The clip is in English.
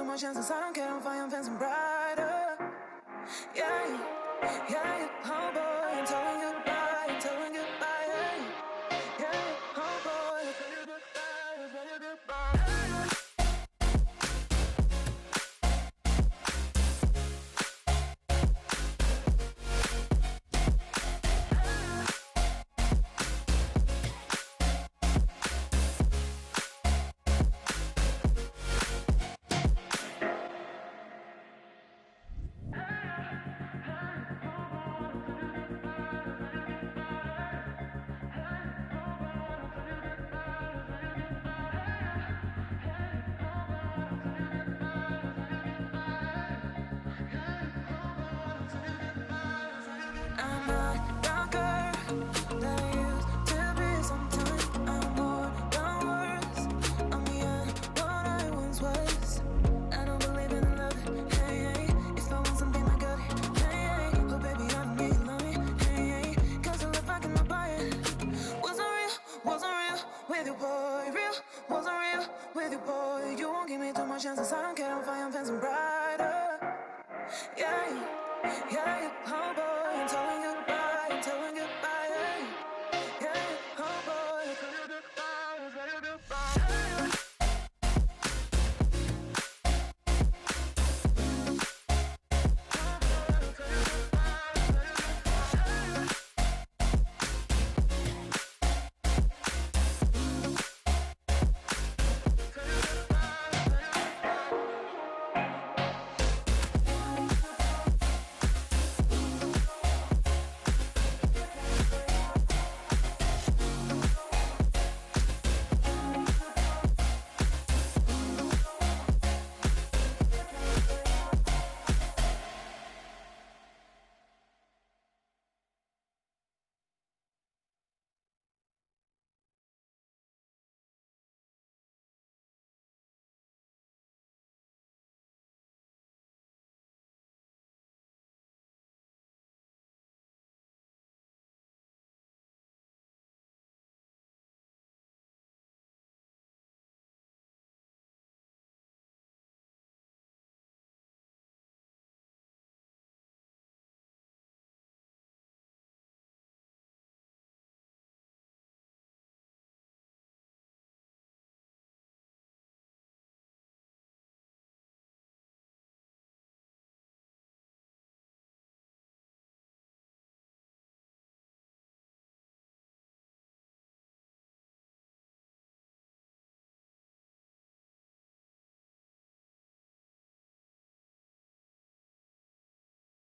much chances, I don't care, I'm fine, I'm fancy brighter. Yeah, yeah, oh boy, I'm telling you goodbye, I'm telling you goodbye. Yeah, oh boy, I'm telling you goodbye, I'm telling you goodbye. I'm not the girl that I used to be. Sometimes I'm more than words. I'm beyond what I once was. I don't believe in love. Hey, hey. If I want something, I got it. Hey, hey. Oh baby, I don't need love me. Hey, hey. Cause the love I cannot buy it. Wasn't real with you, boy. Real, wasn't real with you, boy. You won't give me too much chances. I don't care, I'm fine, I'm fancy brighter. Yeah, oh boy, I'm telling you.